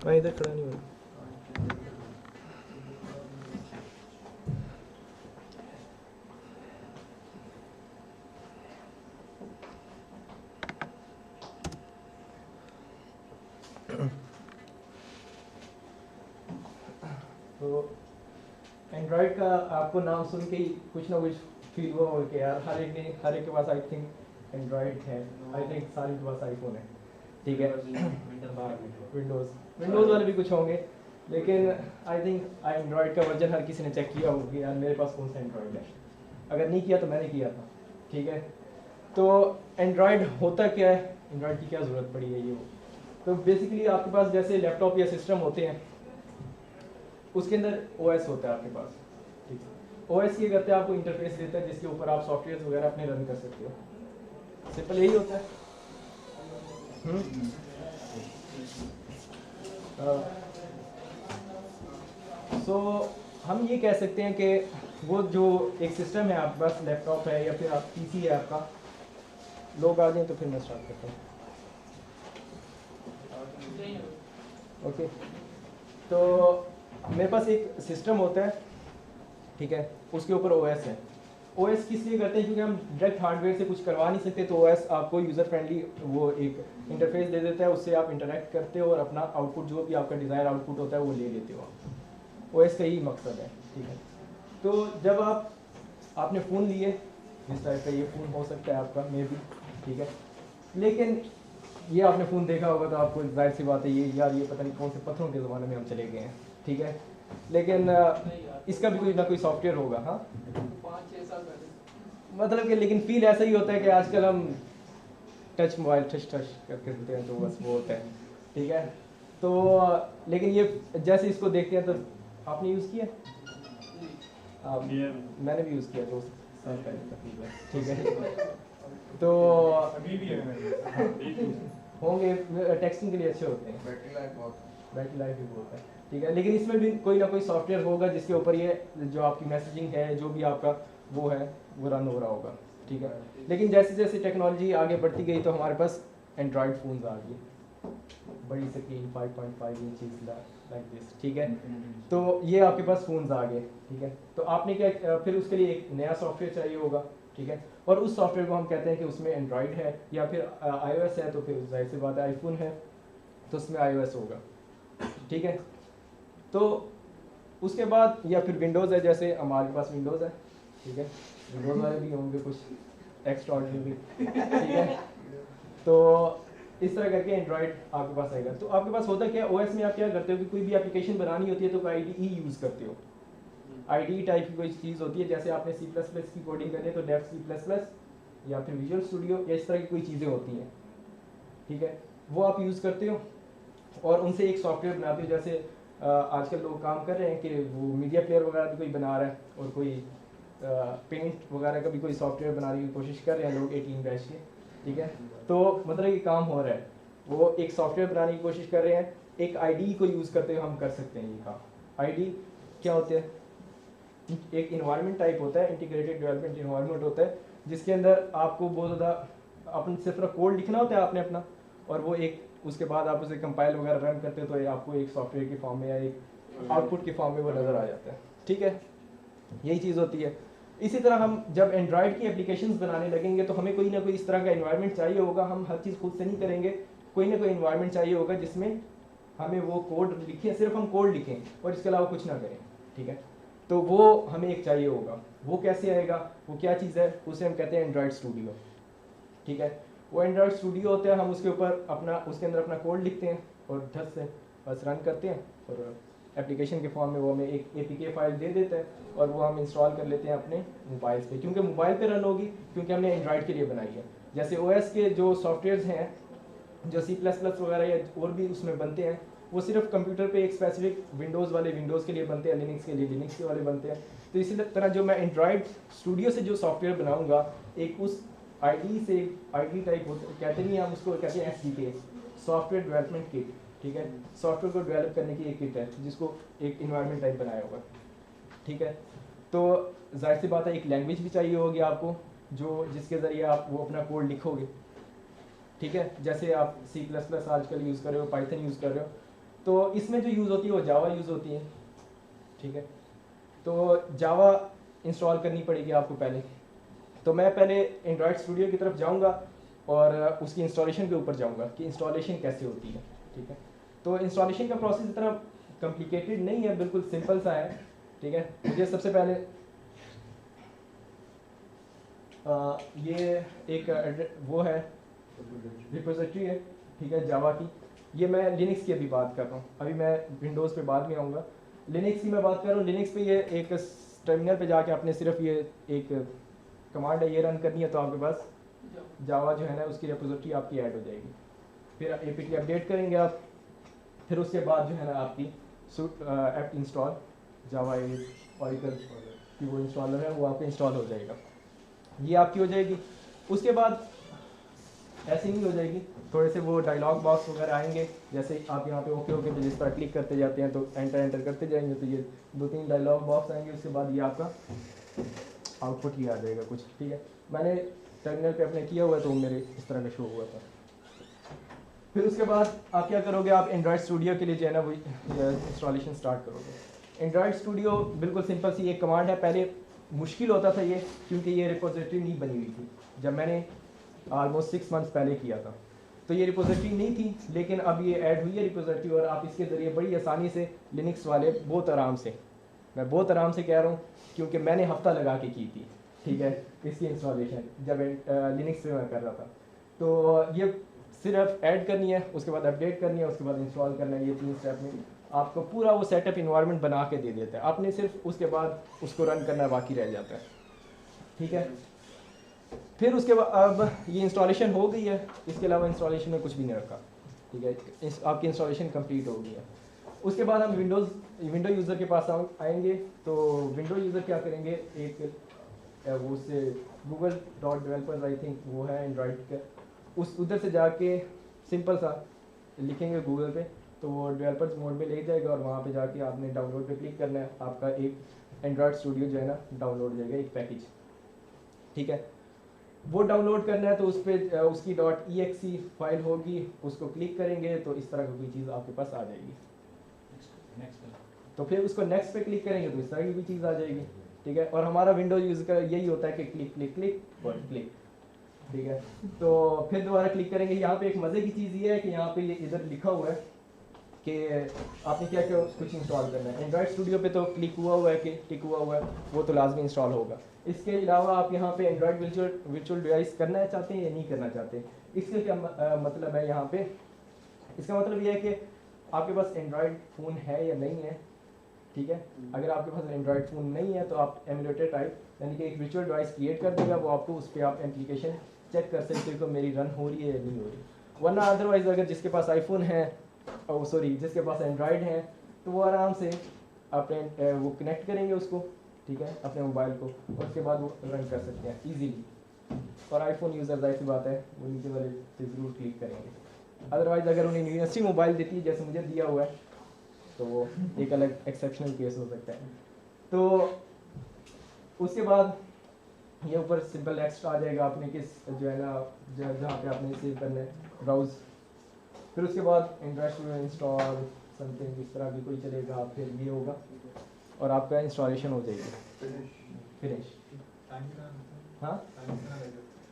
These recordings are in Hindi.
मैं इधर खड़ा नहीं हूँ। तो एंड्रॉयड का आपको नाम सुन के ही कुछ ना कुछ फील हुआ हो कि यार हर एक के पास आई थिंक एंड्रॉयड है। आई थिंक सारे के पास आईफोन है, ठीक है। विंडोज़ वाले भी कुछ होंगे, लेकिन आई थिंक एंड्रॉयड का वर्जन हर किसी ने चेक किया होगा कि यार मेरे पास कौन सा एंड्रॉयड है। अगर नहीं किया तो मैंने किया था, ठीक है। तो एंड्रॉयड होता क्या है, एंड्रॉयड की क्या ज़रूरत पड़ी है ये वो। तो बेसिकली आपके पास जैसे लैपटॉप या सिस्टम होते हैं, उसके अंदर ओएस होता है आपके पास, ठीक है। ओएस ये करते हैं, आपको इंटरफेस देता है जिसके ऊपर आप सॉफ्टवेयर वगैरह अपने रन कर सकते हो। सिंपल यही होता है। सो हम ये कह सकते हैं कि वो जो एक सिस्टम है आपके पास, लैपटॉप है या फिर आप पीसी है आपका। लोग आ जाएं तो फिर मैं स्टार्ट करता हूँ। ओके, तो मेरे पास एक सिस्टम होता है, ठीक है। उसके ऊपर ओएस है। ओएस किस लिए करते हैं, क्योंकि हम डायरेक्ट हार्डवेयर से कुछ करवा नहीं सकते, तो ओएस आपको यूज़र फ्रेंडली वो एक इंटरफेस दे देता है, उससे आप इंटरेक्ट करते हो और अपना आउटपुट जो भी आपका डिज़ायर आउटपुट होता है वो ले लेते हो। ओएस का यही मकसद है, ठीक है। तो जब आपने फ़ोन लिए, जिस टाइप का ये फ़ोन हो सकता है आपका मे भी, ठीक है। लेकिन ये आपने फ़ोन देखा होगा तो आपको जाहिर सी बात है ये यार ये पता नहीं कौन से पत्थरों के ज़माने में हम चले गए हैं, ठीक है। लेकिन इसका भी कोई ना कोई सॉफ्टवेयर होगा, हाँ 5-6 साल पहले मतलब कि, लेकिन फील ऐसा ही होता है कि आजकल हम टच मोबाइल टच करके देते हैं, तो बस वो होता है, ठीक है। तो लेकिन ये जैसे इसको देखते हैं तो आपने यूज़ किया, मैंने भी यूज़ किया 2 साल पहले तकरीबन, ठीक है। तो अभी भी है होंगे, टेक्सटिंग के लिए अच्छे होते हैं, बैटरी लाइफ भी बहुत है, ठीक है। लेकिन इसमें भी कोई ना कोई सॉफ्टवेयर होगा जिसके ऊपर ये जो आपकी मैसेजिंग है, जो भी आपका वो है वो रन हो रहा होगा, ठीक है। लेकिन जैसे जैसे टेक्नोलॉजी आगे बढ़ती गई तो हमारे पास एंड्रॉयड फ़ोन्स आ गए, बड़ी स्क्रीन 5.5 इंचज़ लाइक दिस, ठीक है। तो ये आपके पास फ़ोन्स आ गए, ठीक है। तो आपने क्या फिर उसके लिए एक नया सॉफ्टवेयर चाहिए होगा, ठीक है। और उस सॉफ्टवेयर को हम कहते हैं कि उसमें एंड्रॉयड है या फिर iOS है, तो फिर जाहिर सी बात है आईफोन है तो उसमें iOS होगा, ठीक है। तो उसके बाद या फिर विंडोज़ है, जैसे हमारे पास विंडोज़ है, ठीक है। विंडोज़ वाले भी होंगे कुछ एक्स्ट्रा ऑर्डिनरी, ठीक है। तो इस तरह करके एंड्रॉयड आपके पास आएगा। तो आपके पास होता क्या है, ओएस में आप क्या करते हो कि कोई भी एप्लीकेशन बनानी होती है तो IDE यूज़ करते हो। IDE टाइप की कोई चीज़ होती है, जैसे आपने C++ की कोडिंग करनी है तो डेव C++ या फिर विजुअल स्टूडियो या इस तरह की कोई चीज़ें होती हैं, ठीक है। वो आप यूज़ करते हो और उनसे एक सॉफ्टवेयर बनाते हो। जैसे आजकल लोग काम कर रहे हैं कि वो मीडिया प्लेयर वगैरह भी कोई बना रहा है और कोई पेंट वगैरह का भी कोई सॉफ्टवेयर बनाने की कोशिश कर रहे हैं लोग 18 बैच के, ठीक है। तो मतलब ये काम हो रहा है, वो एक सॉफ्टवेयर बनाने की कोशिश कर रहे हैं, एक IDE को यूज़ करते हुए हम कर सकते हैं ये काम। IDE क्या होते हैं, एक इन्वायरमेंट टाइप होता है, इंटीग्रेटेड डेवलपमेंट इन्वायरमेंट होता है, जिसके अंदर आपको बहुत ज़्यादा अपन सिर्फ कोड लिखना होता है आपने अपना, और वो एक उसके बाद आप उसे कंपाइल वगैरह रन करते हो तो ये आपको एक सॉफ्टवेयर के फॉर्म में या एक आउटपुट के फॉर्म में वो नज़र आ जाता है, ठीक है। यही चीज़ होती है। इसी तरह हम जब एंड्रॉयड की एप्लीकेशंस बनाने लगेंगे तो हमें कोई ना कोई इस तरह का इन्वायरमेंट चाहिए होगा। हम हर चीज़ खुद से नहीं करेंगे, कोई ना कोई इन्वायरमेंट चाहिए होगा जिसमें हमें वो कोड लिखें, सिर्फ हम कोड लिखें और इसके अलावा कुछ ना करें, ठीक है। तो वो हमें एक चाहिए होगा। वो कैसे आएगा, वो क्या चीज़ है, उसे हम कहते हैं एंड्रॉयड स्टूडियो, ठीक है। वो एंड्रॉयड स्टूडियो होता है, हम उसके ऊपर अपना उसके अंदर अपना कोड लिखते हैं और धस से बस रन करते हैं और एप्लीकेशन के फॉर्म में वो हमें एक APK फाइल दे देता है और वो हम इंस्टॉल कर लेते हैं अपने मोबाइल पे, क्योंकि मोबाइल पे रन होगी, क्योंकि हमने एंड्रॉयड के लिए बनाई है। जैसे OS के जो सॉफ्टवेयर्स हैं, जो C++ वगैरह या और भी उसमें बनते हैं, वो सिर्फ कंप्यूटर पे एक स्पेसिफिक विंडोज़ वाले विंडोज़ के लिए बनते हैं, लिनक्स के लिए लिनक्स के वाले बनते हैं। तो इसी तरह जो मैं एंड्रॉयड स्टूडियो से जो सॉफ्टवेयर बनाऊंगा, एक उस IDE से IDE टाइप कहते नहीं, हम उसको कहते हैं SDK, सॉफ्टवेयर डेवलपमेंट किट, ठीक है। सॉफ्टवेयर को डेवलप करने की एक किट है जिसको एक इन्वायरमेंट टाइप बनाया होगा, ठीक है। तो जाहिर सी बात है एक लैंग्वेज भी चाहिए होगी आपको, जो जिसके ज़रिए आप वो अपना कोड लिखोगे, ठीक है। जैसे आप C++ आजकल यूज़ कर रहे हो, पाइथन यूज़ कर रहे हो, तो इसमें जो यूज़ होती है वो जावा यूज़ होती है, ठीक है। तो जावा इंस्टॉल करनी पड़ेगी आपको पहले। तो मैं पहले एंड्रॉयड स्टूडियो की तरफ जाऊंगा और उसकी इंस्टॉलेशन के ऊपर जाऊंगा कि इंस्टॉलेशन कैसे होती है, ठीक है। तो इंस्टॉलेशन का प्रोसेस इतना कॉम्प्लिकेटेड नहीं है, बिल्कुल सिंपल सा है, ठीक है। मुझे सबसे पहले ये एक वो है रिपोजिटरी है, ठीक है, जावा की। ये मैं लिनक्स की अभी बात कर रहा हूँ, अभी मैं विंडोज़ पे बाद में आऊँगा। लिनक्स की मैं बात कर रहा हूँ। लिनक्स पे ये एक टर्मिनल पे जाके आपने सिर्फ ये एक कमांड है ये रन करनी है, तो आपके पास जावा जो है ना उसकी रिपोजिटरी आपकी ऐड हो जाएगी। फिर apt अपडेट करेंगे आप, फिर उसके बाद जो है ना आपकी ऐप इंस्टॉल जावा ऑरिकल की वो इंस्टॉलर है वो आपका इंस्टॉल हो जाएगा, ये आपकी हो जाएगी। उसके बाद ऐसे नहीं हो जाएगी, थोड़े से वो डायलॉग बॉक्स वगैरह आएंगे, जैसे आप यहाँ पे ओके ओके पे जिस पर क्लिक करते जाते हैं तो एंटर करते जाएंगे तो ये 2-3 डायलॉग बॉक्स आएंगे। उसके बाद ये आपका आउटपुट ये आ जाएगा कुछ, ठीक है। मैंने टर्मिनल पे अपने किया हुआ है तो मेरे इस तरह का शो हुआ था। फिर उसके बाद आप क्या करोगे, आप एंड्रॉयड स्टूडियो के लिए जो है ना वो इंस्टॉलेशन स्टार्ट करोगे। एंड्रॉयड स्टूडियो बिल्कुल सिंपल सी एक कमांड है। पहले मुश्किल होता था ये, क्योंकि ये रिपोजिटरी नहीं बनी हुई थी जब मैंने ऑलमोस्ट 6 मंथ्स पहले किया था, तो ये रिपोजिटरी नहीं थी। लेकिन अब ये ऐड हुई है रिपोजिटरी और आप इसके ज़रिए बड़ी आसानी से लिनक्स वाले बहुत आराम से, मैं बहुत आराम से कह रहा हूँ क्योंकि मैंने हफ्ता लगा के की थी, ठीक है, इसकी इंस्टॉलेशन जब लिनक्स पे मैं कर रहा था। तो ये सिर्फ ऐड करनी है, उसके बाद अपडेट करनी है, उसके बाद इंस्टॉल करना है। ये 3 स्टेप में आपको पूरा वो सेटअप इन्वायरमेंट बना के दे देता है। आपने सिर्फ उसके बाद उसको रन करना बाकी रह जाता है, ठीक है। फिर उसके बाद अब ये इंस्टॉलेशन हो गई है, इसके अलावा इंस्टॉलेशन में कुछ भी नहीं रखा, ठीक है। आपकी इंस्टॉलेशन कंप्लीट हो गई है। उसके बाद हम विंडो यूज़र के पास आएंगे। तो विंडो यूज़र क्या करेंगे, एक वो से google.developers आई थिंक वो है एंड्रॉयड का, उस उधर से जाके सिंपल सा लिखेंगे गूगल पे, तो वो डेवलपर्स मोड में ले जाएगा और वहाँ पे जाके आपने डाउनलोड पे क्लिक करना है। आपका एक एंड्रॉयड स्टूडियो जो है ना डाउनलोड हो जाएगा, एक पैकेज, ठीक है। वो डाउनलोड करना है तो उस पर उसकी .exe फाइल होगी, उसको क्लिक करेंगे तो इस तरह की कोई चीज़ आपके पास आ जाएगी। तो फिर उसको नेक्स्ट पे क्लिक करेंगे तो इस तरह की कोई चीज़ आ जाएगी, ठीक है। और हमारा विंडोज यूज़ का यही होता है कि क्लिक क्लिक क्लिक और क्लिक, ठीक है। तो फिर दोबारा क्लिक करेंगे। यहाँ पे एक मज़े की चीज़ ये है कि यहाँ पे ये इधर लिखा हुआ है कि आपने क्या क्या कुछ इंस्टॉल करना है। एंड्रॉयड स्टूडियो पे तो क्लिक हुआ है कि टिक हुआ है, वो तो लाजमी इंस्टॉल होगा। इसके अलावा आप यहाँ पे एंड्रॉयड वर्चुअल डिवाइस करना चाहते हैं या नहीं करना चाहते, इसके क्या मतलब है यहाँ पे, इसका मतलब ये है कि आपके पास एंड्रॉयड फ़ोन है या नहीं है, ठीक है। अगर आपके पास एंड्रॉयड फ़ोन नहीं है तो आप एमुलेटर टाइप यानी कि एक वर्चुअल डिवाइस क्रिएट कर देगा, वो आपको उस पर आप एप्लीकेशन चेक कर सकते हो कि मेरी रन हो रही है या नहीं हो रही। वरना अदरवाइज़ अगर जिसके पास आईफोन है जिसके पास एंड्रॉयड है तो वो आराम से अपने वो कनेक्ट करेंगे उसको, ठीक है, अपने मोबाइल को, और उसके बाद वो रन कर सकते हैं ईजीली। और आईफोन यूज़र जाहिर सी बात है वो नीचे वाले पे ज़रूर क्लिक करेंगे। अदरवाइज़ अगर उन्हें यूनिवर्सिटी मोबाइल देती है जैसे मुझे दिया हुआ है तो वो एक अलग एक्सेप्शनल केस हो सकता है। तो उसके बाद ये ऊपर सिंपल नेक्स्ट आ जाएगा, आपने किस जो है ना जहाँ पे आपने सेव करना है ब्राउज़। फिर उसके बाद एंड्रॉयड इंस्टॉल समथिंग इस तरह की कोई चलेगा, फिर ये होगा और आपका इंस्टॉलेशन हो जाएगी फिनिश। हाँ,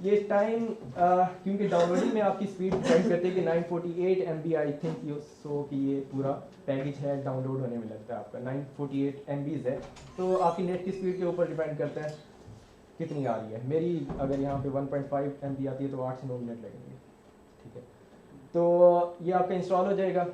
ये टाइम क्योंकि डाउनलोडिंग में आपकी स्पीड डिपेंड करती है कि 948 MB I think you so कि ये पूरा पैकेज है डाउनलोड होने में लगता है आपका 948 MB है। तो आपकी नेट की स्पीड के ऊपर डिपेंड करता है कितनी आ रही है। मेरी अगर यहाँ पे 1.5 MB आती है तो 8 से 9 मिनट लगेंगे, ठीक है। तो ये आपका इंस्टॉल हो जाएगा।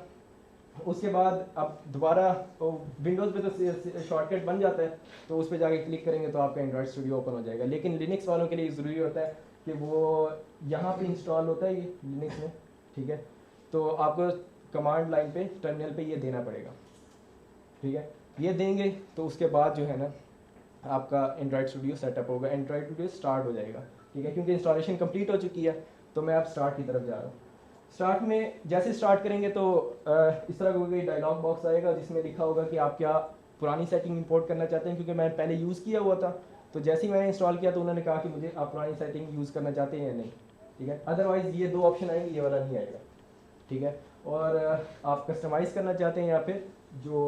उसके बाद आप दोबारा विंडोज़ पे तो शॉर्टकट बन जाता है, तो उस पर जाके क्लिक करेंगे तो आपका एंड्रॉयड स्टूडियो ओपन हो जाएगा। लेकिन लिनक्स वालों के लिए ज़रूरी होता है कि वो यहाँ पे इंस्टॉल होता है ये लिनक्स में, ठीक है। तो आपको कमांड लाइन पे टर्मिनल पे ये देना पड़ेगा, ठीक है। ये देंगे तो उसके बाद जो है ना आपका एंड्रॉयड स्टूडियो सेटअप होगा, एंड्रॉयड स्टूडियो स्टार्ट हो जाएगा, ठीक है। क्योंकि इंस्टॉलेशन कंप्लीट हो चुकी है तो मैं अब स्टार्ट की तरफ जा रहा हूँ। स्टार्ट में जैसे स्टार्ट करेंगे तो इस तरह का कोई डायलॉग बॉक्स आएगा जिसमें लिखा होगा कि आप क्या पुरानी सेटिंग इंपोर्ट करना चाहते हैं। क्योंकि मैं पहले यूज़ किया हुआ था तो जैसे ही मैंने इंस्टॉल किया तो उन्होंने कहा कि मुझे आप पुरानी सेटिंग यूज़ करना चाहते हैं या नहीं, ठीक है। अदरवाइज़ ये 2 ऑप्शन आएंगे, ये वाला नहीं आएगा, ठीक है। और आप कस्टमाइज़ करना चाहते हैं या फिर जो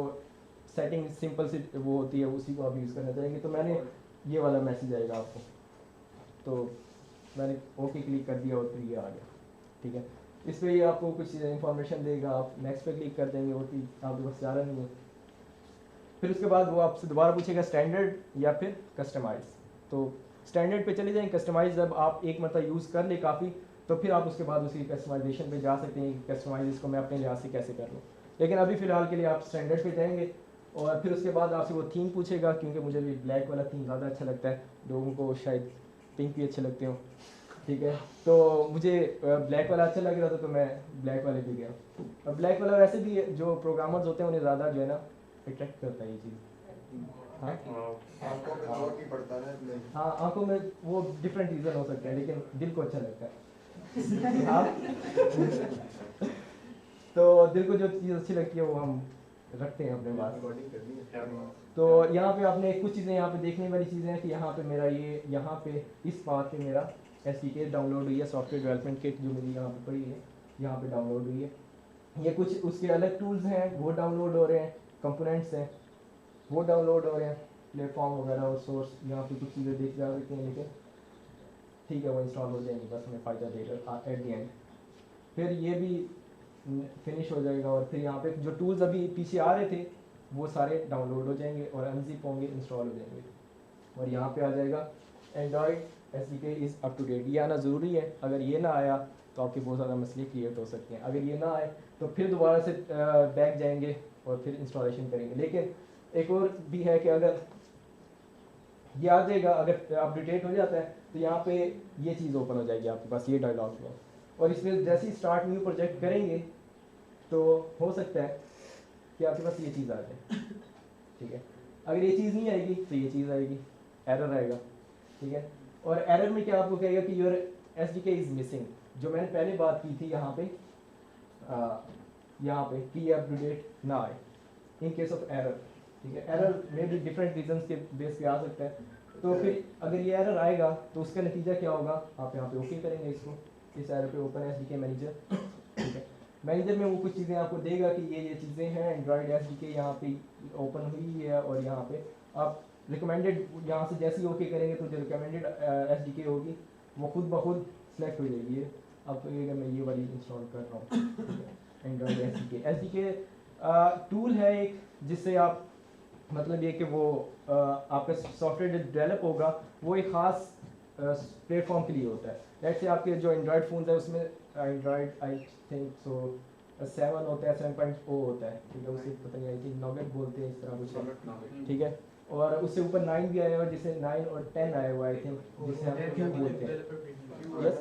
सेटिंग सिंपल सी वो होती है उसी को आप यूज़ करना चाहेंगे, तो मैंने ये वाला मैसेज आएगा आपको, तो मैंने ओके क्लिक कर दिया और फिर ये आ गया। ठीक है, इस पर ये आपको कुछ इंफॉर्मेशन देगा, आप नेक्स्ट पे क्लिक कर देंगे, और आपके पास ज़्यादा नहीं है। फिर उसके बाद वो आपसे दोबारा पूछेगा स्टैंडर्ड या फिर कस्टमाइज़, तो स्टैंडर्ड पे चले जाएं। कस्टमाइज़ जब आप एक मतलब यूज़ कर ले काफ़ी, तो फिर आप उसके बाद उसी कस्टमाइजेशन पे जा सकते हैं कि कस्टमाइज इसको मैं अपने लिहाज से कैसे कर लूँ। लेकिन अभी फ़िलहाल के लिए आप स्टैंडर्ड पे जाएंगे, और फिर उसके बाद आपसे वो थीम पूछेगा, क्योंकि मुझे भी ब्लैक वाला थीम ज़्यादा अच्छा लगता है, लोगों को शायद पिंक भी अच्छे लगते हो। ठीक है, तो मुझे ब्लैक वाला अच्छा लग रहा था, तो मैं ब्लैक वाले पे गया। और ब्लैक वाला वैसे भी जो प्रोग्रामर्स होते हैं उन्हें ज़्यादा जो है ना अट्रैक्ट करता है ये चीज़। हाँ आंखों पे जोर नहीं पड़ता ना। हाँ, आंखों में वो डिफरेंट रीज़न हो सकते हैं, लेकिन दिल को अच्छा लगता है। हाँ तो दिल को जो चीज़ अच्छी लगती है वो हम रखते हैं अपने पास। तो यहाँ पे आपने कुछ चीज़ें यहाँ पे देखने वाली चीज़ें हैं कि यहाँ पे मेरा ये यहाँ पे इस पाथ पे मेरा SDK डाउनलोड हुई है, सॉफ्टवेयर डेवलपमेंट किट जो मेरी यहाँ पे पड़ी है यहाँ पे डाउनलोड हुई है। ये कुछ उसके अलग टूल्स हैं वो डाउनलोड हो रहे हैं, कंपोनेंट्स हैं वो डाउनलोड हो रहे हैं, प्लेटफॉर्म वगैरह और सोर्स यहाँ पे कुछ चीज़ें देख जा सकती हैं, लेकिन ठीक है वो इंस्टॉल हो जाएंगी, बस हमें फ़ायदा देगा एट दी एंड। फिर ये भी फिनिश हो जाएगा, और फिर यहाँ पे जो टूल्स अभी पीछे आ रहे थे वो सारे डाउनलोड हो जाएंगे और अनजिप होंगे, इंस्टॉल हो जाएंगे। और यहाँ पे आ जाएगा Android SDK is up to date, ये आना ज़रूरी है। अगर ये ना आया तो आपके बहुत ज़्यादा मसले क्रिएट हो सकते हैं। अगर ये ना आए तो फिर दोबारा से बैक जाएंगे और फिर इंस्टॉलेशन करेंगे। लेकिन एक और भी है कि अगर ये आ जाएगा, अगर अपडेट हो जाता है तो यहाँ पे ये चीज़ ओपन हो जाएगी आपके पास, ये डायलॉग हुआ, और इसमें जैसे ही स्टार्ट न्यू प्रोजेक्ट करेंगे तो हो सकता है कि आपके पास ये चीज़ आ जाए। ठीक है, अगर ये चीज़ नहीं आएगी तो ये चीज़ आएगी, एरर आएगा। ठीक है, और एरर में क्या आपको कहेगा कि योर SDK इज़ मिसिंग, जो मैंने पहले बात की थी यहाँ पे कि ये अपडेट ना आए इन केस ऑफ एरर। ठीक है, एरर में भी डिफरेंट रीजंस के बेस पे आ सकता है। तो फिर अगर ये एरर आएगा तो उसका नतीजा क्या होगा, आप यहाँ पे ओके करेंगे इसको, इस एरर पे ओपन SDK मैनेजर। ठीक है, मैनेजर में वो कुछ चीज़ें आपको देगा कि ये चीज़ें हैं, एंड्रॉयड SDK यहाँ पे ओपन हुई है, और यहाँ पे आप रिकमेंडेड यहाँ से जैसे ही ओके करेंगे तो जो रिकमेंडेड SDK होगी वो खुद ब खुद सेलेक्ट हो जाएगी। ये आपको ये मैं ये वाली इंस्टॉल कर रहा हूँ, एंड्रॉयड SDK टूल है एक, जिससे आप मतलब ये कि वो आपका सॉफ्टवेयर जो डेवलप होगा वो एक ख़ास प्लेटफॉर्म के लिए होता है। लेट्स से आपके जो एंड्रॉयड फ़ोन है उसमें एंड्रॉयड आई थिंक सो 7 होता है, 7.0 होता है। ठीक है, उसे पता नहीं, आई थिंक नॉगेट बोलते हैं इस तरह कुछ। ठीक है, और उससे ऊपर 9 भी आया हुआ, जिसे 9 और 10 आया हुआ, आई थिंक जिसे हम क्यूब बोलते हैं। यस,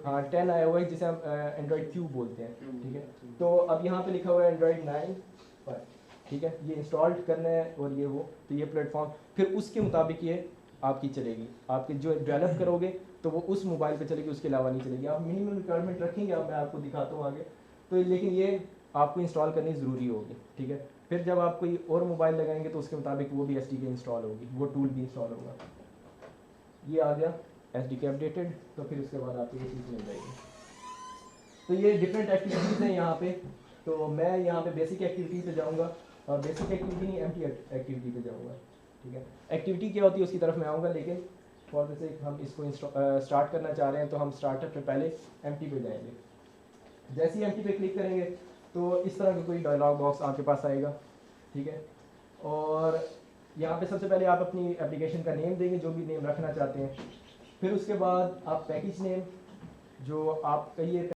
हाँ 10 आया हुआ है जिसे हम एंड्रॉयड क्यूब बोलते हैं। ठीक है, तो अब यहाँ पे लिखा हुआ है एंड्रॉयड 9 पर। ठीक है, ये इंस्टॉल करना है और ये वो, तो ये प्लेटफॉर्म फिर उसके मुताबिक ये आपकी चलेगी। आपके जो डेवलप करोगे तो वो उस मोबाइल पे चलेगी, उसके अलावा नहीं चलेगी। आप मिनिमम रिक्वायरमेंट रखेंगे, अब मैं आपको दिखाता हूँ आगे, तो लेकिन ये आपको इंस्टॉल करनी ज़रूरी होगी। ठीक है, फिर जब आप कोई और मोबाइल लगाएंगे तो उसके मुताबिक वो भी SDK इंस्टॉल होगी, वो टूल भी इंस्टॉल होगा। ये आ गया SDK अपडेटेड, तो फिर उसके बाद आपको ये चीज़ मिल जाएगी। तो ये डिफरेंट एक्टिविटीज़ हैं यहाँ पे, तो मैं यहाँ पे बेसिक एक्टिविटी पे जाऊँगा, और बेसिक एक्टिविटी नहीं एम्प्टी एक्टिविटी पे जाऊँगा। ठीक है, एक्टिविटी क्या होती है उसकी तरफ मैं आऊँगा, लेकिन फॉर द सेक हम इसको स्टार्ट करना चाह रहे हैं तो हम स्टार्टअप पे पहले एम्प्टी पे जाएंगे। जैसे ही एम्प्टी पे क्लिक करेंगे तो इस तरह का कोई डायलॉग बॉक्स आपके पास आएगा। ठीक है, और यहाँ पे सबसे पहले आप अपनी एप्लीकेशन का नेम देंगे, जो भी नेम रखना चाहते हैं। फिर उसके बाद आप पैकेज नेम जो आप कहिए